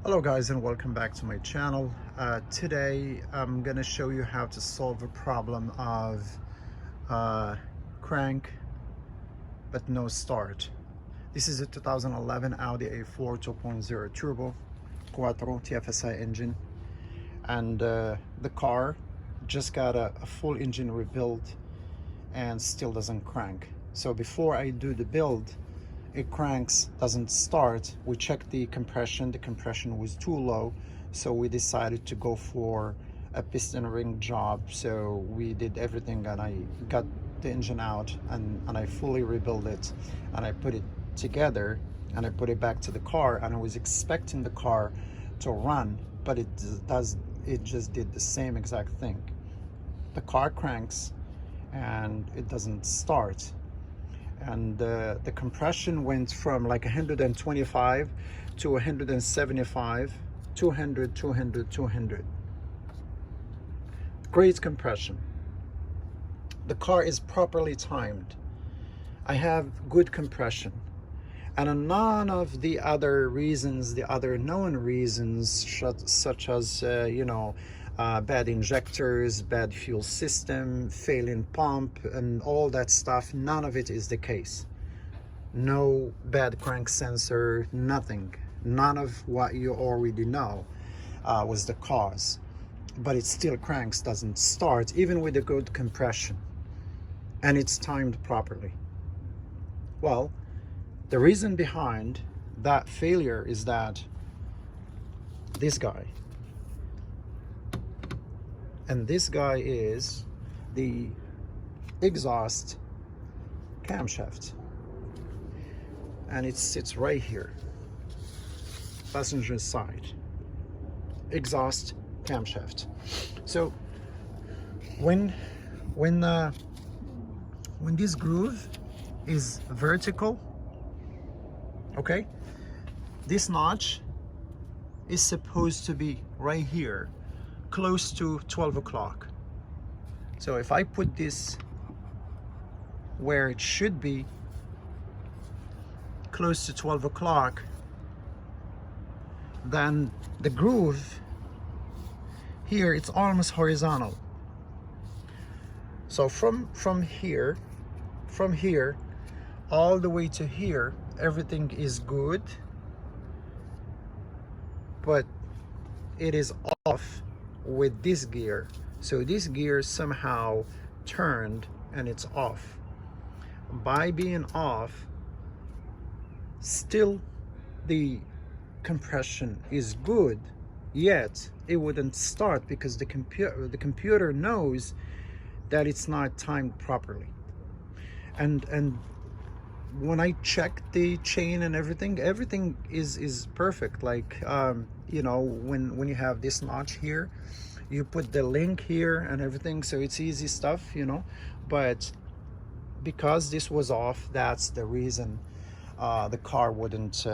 Hello guys, and welcome back to my channel. Today I'm gonna show you how to solve a problem of crank but no start. This is a 2011 Audi A4 2.0 turbo quattro TFSI engine, and the car just got a full engine rebuild and still doesn't crank. So before I do the build, it cranks, doesn't start. We checked the compression was too low, so we decided to go for a piston ring job. So we did everything, and I got the engine out and I fully rebuilt it, and I put it together and I put it back to the car, and I was expecting the car to run, but it just did the same exact thing. The car cranks and it doesn't start, and the compression went from like 125 to 175, 200, 200, 200. Great compression. The car is properly timed. I have good compression, and none of the other reasons, the other known reasons, such as bad injectors, bad fuel system, failing pump, and all that stuff, none of it is the case. No bad crank sensor, nothing. None of what you already know was the cause. But it still cranks, doesn't start, even with a good compression. And it's timed properly. Well, the reason behind that failure is that this guy, and this guy is the exhaust camshaft, and it sits right here, passenger side, exhaust camshaft. So when this groove is vertical, okay, this notch is supposed to be right here, close to 12 o'clock. So if I put this where it should be, close to 12 o'clock, then the groove here, it's almost horizontal. So from here all the way to here, everything is good, but it is off with this gear. So this gear somehow turned and it's off. By being off, still the compression is good, yet it wouldn't start because the computer knows that it's not timed properly. And when I checked the chain and everything is perfect. Like when you have this notch here, you put the link here and everything, so it's easy stuff, but because this was off, that's the reason the car wouldn't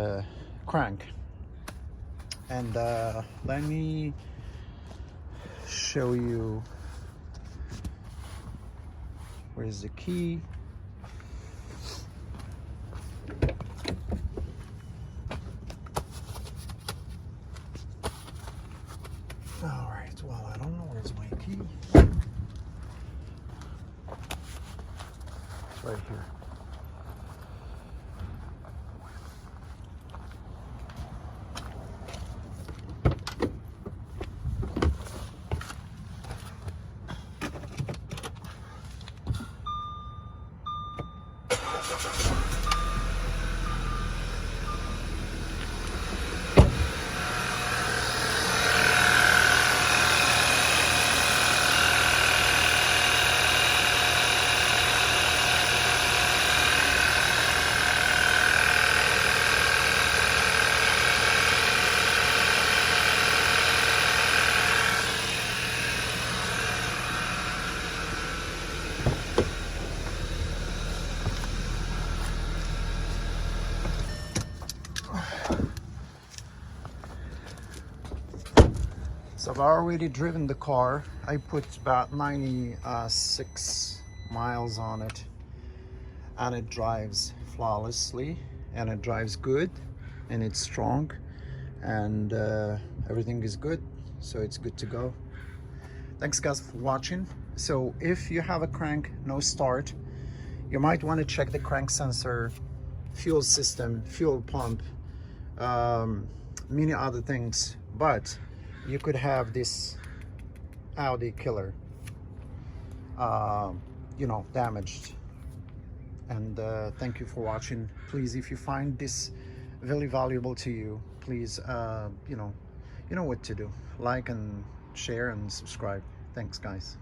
crank. And let me show you, where's the key. All right, well, I don't know where's my key. It's right here. So I've already driven the car. I put about 96 miles on it, and it drives flawlessly, and it drives good, and it's strong. and everything is good, so it's good to go. Thanks guys for watching. So if you have a crank no start, you might want to check the crank sensor, fuel system, fuel pump, many other things, but you could have this Audi killer you know, damaged. And thank you for watching. Please, if you find this very valuable to you, please you know what to do. Like and share and subscribe. Thanks guys.